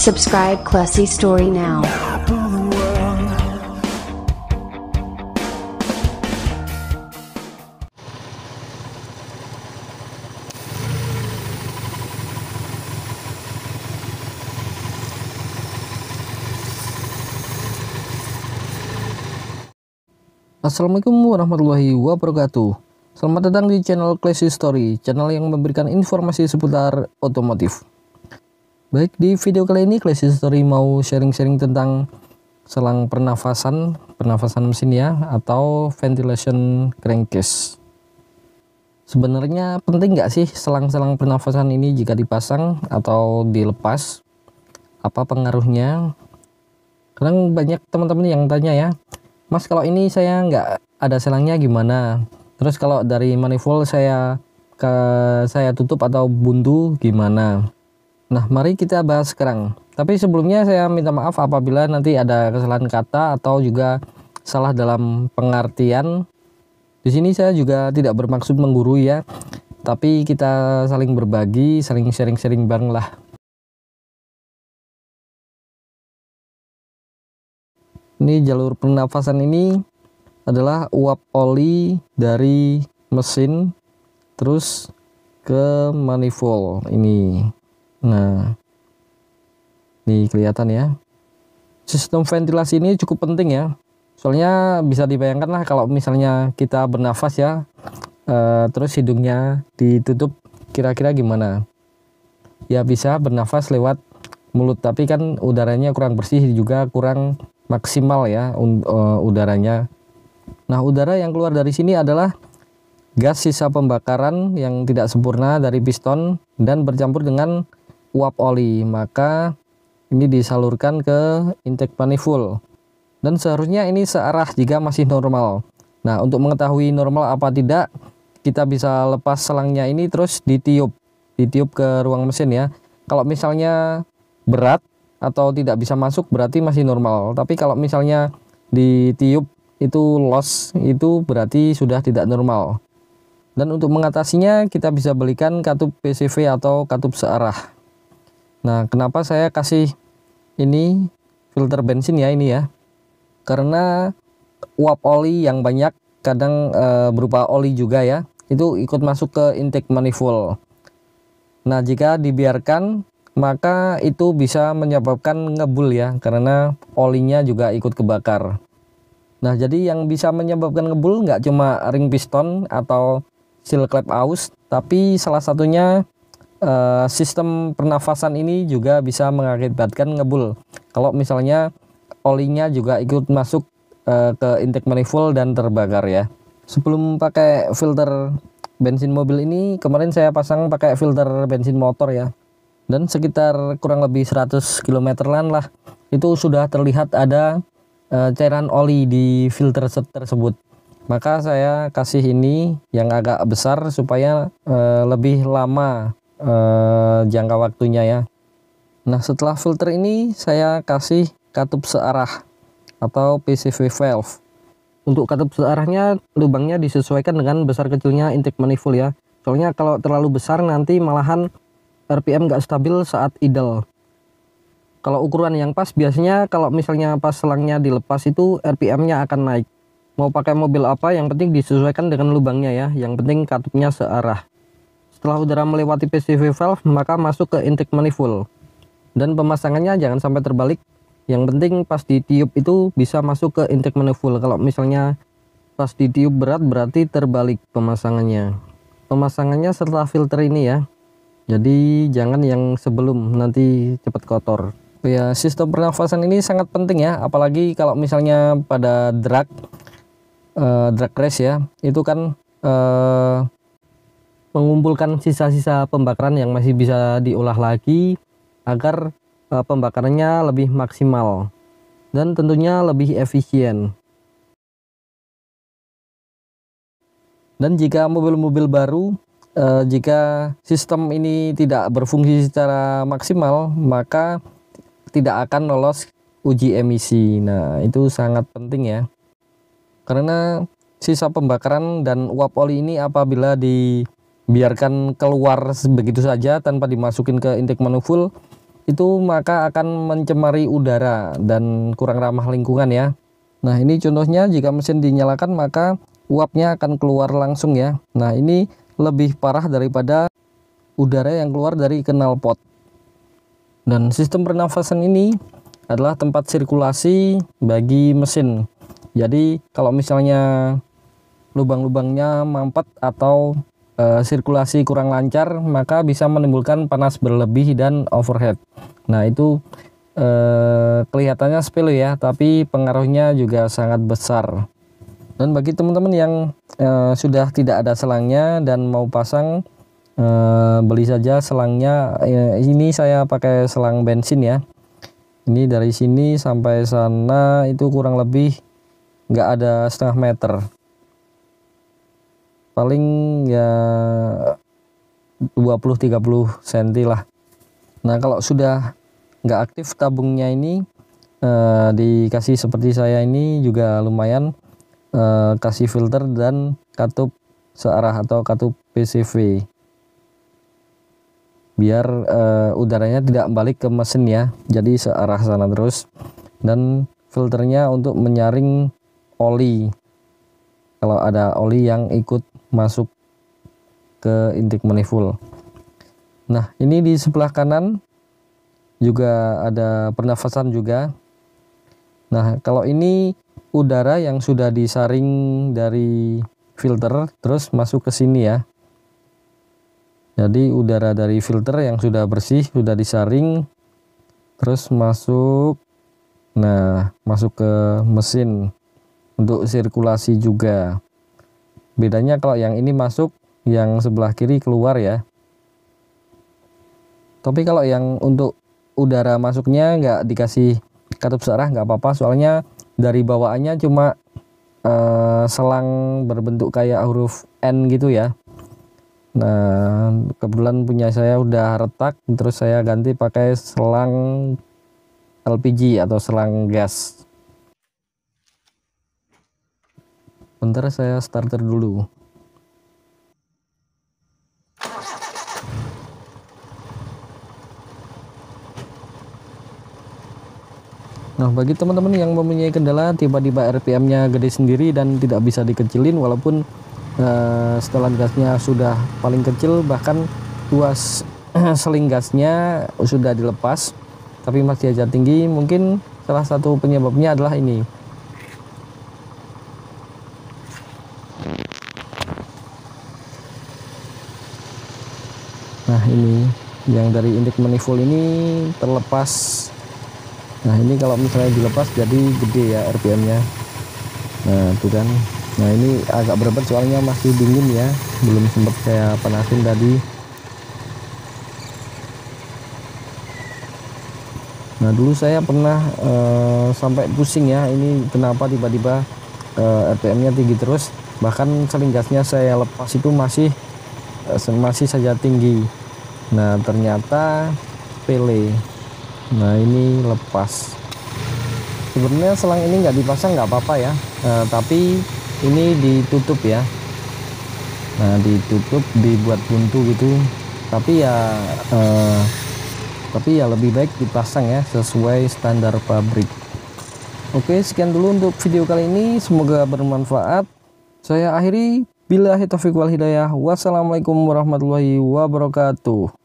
Subscribe Classy Story now. Assalamualaikum warahmatullahi wabarakatuh. Selamat datang di channel Classy Story, channel yang memberikan informasi seputar otomotif. Baik, di video kali ini Classy Story mau sharing-sharing tentang selang pernafasan mesin ya, atau ventilation crankcase. Sebenarnya penting nggak sih selang-selang pernafasan ini jika dipasang atau dilepas? Apa pengaruhnya? Kadang banyak teman-teman yang tanya ya, Mas, kalau ini saya nggak ada selangnya gimana? Terus kalau dari manifold saya tutup atau buntu gimana? Nah, mari kita bahas sekarang. Tapi sebelumnya saya minta maaf apabila nanti ada kesalahan kata atau juga salah dalam pengertian. Di sini saya juga tidak bermaksud menggurui ya, tapi kita saling berbagi, saling sharing-sharing bareng lah. Ini jalur pernafasan ini adalah uap oli dari mesin terus ke manifold ini. Nah, ini kelihatan ya. Sistem ventilasi ini cukup penting ya. Soalnya bisa dibayangkan lah kalau misalnya kita bernafas ya, terus hidungnya ditutup, kira-kira gimana? Ya bisa bernafas lewat mulut, tapi kan udaranya kurang bersih, juga kurang maksimal ya udaranya. Nah, udara yang keluar dari sini adalah gas sisa pembakaran yang tidak sempurna dari piston dan bercampur dengan uap oli, maka ini disalurkan ke intake manifold dan seharusnya ini searah jika masih normal. Nah, untuk mengetahui normal apa tidak, kita bisa lepas selangnya ini terus ditiup ke ruang mesin ya. Kalau misalnya berat atau tidak bisa masuk berarti masih normal, tapi kalau misalnya ditiup itu loss, itu berarti sudah tidak normal. Dan untuk mengatasinya kita bisa belikan katup PCV atau katup searah. Nah, kenapa saya kasih ini filter bensin ya ini ya, karena uap oli yang banyak kadang berupa oli juga ya, itu ikut masuk ke intake manifold. Nah, jika dibiarkan maka itu bisa menyebabkan ngebul ya, karena olinya juga ikut kebakar. Nah, jadi yang bisa menyebabkan ngebul nggak cuma ring piston atau seal clamp aus, tapi salah satunya sistem pernafasan ini juga bisa mengakibatkan ngebul kalau misalnya olinya juga ikut masuk ke intake manifold dan terbakar ya. Sebelum pakai filter bensin mobil ini, kemarin saya pasang pakai filter bensin motor ya, dan sekitar kurang lebih 100 km-an lah itu sudah terlihat ada cairan oli di filter tersebut. Maka saya kasih ini yang agak besar supaya lebih lama jangka waktunya ya. Nah, setelah filter ini saya kasih katup searah atau PCV valve. Untuk katup searahnya lubangnya disesuaikan dengan besar kecilnya intake manifold ya. Soalnya kalau terlalu besar nanti malahan RPM nggak stabil saat idle. Kalau ukuran yang pas biasanya kalau misalnya pas selangnya dilepas itu RPM-nya akan naik. Mau pakai mobil apa yang penting disesuaikan dengan lubangnya ya. Yang penting katupnya searah. Setelah udara melewati PCV valve maka masuk ke intake manifold. Dan pemasangannya jangan sampai terbalik. Yang penting pas ditiup itu bisa masuk ke intake manifold. Kalau misalnya pas ditiup berat berarti terbalik pemasangannya. Pemasangannya setelah filter ini ya. Jadi jangan yang sebelum, nanti cepat kotor. Ya, sistem pernafasan ini sangat penting ya, apalagi kalau misalnya pada drag race ya, itu kan mengumpulkan sisa-sisa pembakaran yang masih bisa diolah lagi agar pembakarannya lebih maksimal dan tentunya lebih efisien. Dan jika mobil-mobil baru, jika sistem ini tidak berfungsi secara maksimal, maka tidak akan lolos uji emisi. Nah, itu sangat penting ya, karena sisa pembakaran dan uap oli ini apabila dibiarkan keluar begitu saja tanpa dimasukin ke intake manifold, itu maka akan mencemari udara dan kurang ramah lingkungan ya. Nah ini contohnya, jika mesin dinyalakan maka uapnya akan keluar langsung ya. Nah ini lebih parah daripada udara yang keluar dari knalpot. Dan sistem pernafasan ini adalah tempat sirkulasi bagi mesin. Jadi kalau misalnya lubang-lubangnya mampet atau sirkulasi kurang lancar, maka bisa menimbulkan panas berlebih dan overheat. Nah itu kelihatannya sepele ya, tapi pengaruhnya juga sangat besar. Dan bagi teman-teman yang sudah tidak ada selangnya dan mau pasang, beli saja selangnya. Ini saya pakai selang bensin ya. Ini dari sini sampai sana itu kurang lebih nggak ada setengah meter, paling ya 20-30 cm lah. Nah kalau sudah nggak aktif tabungnya ini, dikasih seperti saya ini juga lumayan, kasih filter dan katup searah atau katup PCV biar udaranya tidak balik ke mesin ya, jadi searah sana terus. Dan filternya untuk menyaring oli kalau ada oli yang ikut masuk ke intake manifold. Nah ini di sebelah kanan juga ada pernafasan juga. Nah kalau ini udara yang sudah disaring dari filter terus masuk ke sini ya. Jadi udara dari filter yang sudah bersih, sudah disaring, terus masuk, nah masuk ke mesin untuk sirkulasi juga. Bedanya kalau yang ini masuk, yang sebelah kiri keluar ya. Tapi kalau yang untuk udara masuknya nggak dikasih katup searah nggak apa-apa, soalnya dari bawaannya cuma selang berbentuk kayak huruf N gitu ya. Nah kebetulan punya saya udah retak, terus saya ganti pakai selang LPG atau selang gas. Bentar saya starter dulu. Nah bagi teman-teman yang mempunyai kendala tiba-tiba RPM-nya gede sendiri dan tidak bisa dikecilin, walaupun setelan gasnya sudah paling kecil, bahkan tuas seling gasnya sudah dilepas tapi masih aja tinggi, mungkin salah satu penyebabnya adalah ini. Nah ini yang dari intake manifold ini terlepas. Nah ini kalau misalnya dilepas jadi gede ya RPM-nya. Nah itu kan. Nah ini agak berat soalnya masih dingin ya, belum sempat saya panasin tadi. Nah dulu saya pernah sampai pusing ya, ini kenapa tiba-tiba RPM-nya tinggi terus, bahkan seling gasnya saya lepas itu masih saja tinggi. Nah ternyata sepele. Nah ini lepas. Sebenarnya selang ini nggak dipasang nggak apa-apa ya, tapi ini ditutup ya. Nah ditutup, dibuat buntu gitu, tapi ya lebih baik dipasang ya sesuai standar pabrik. Oke, sekian dulu untuk video kali ini, semoga bermanfaat. Saya akhiri, billahi taufiq wal hidayah. Wassalamualaikum warahmatullahi wabarakatuh.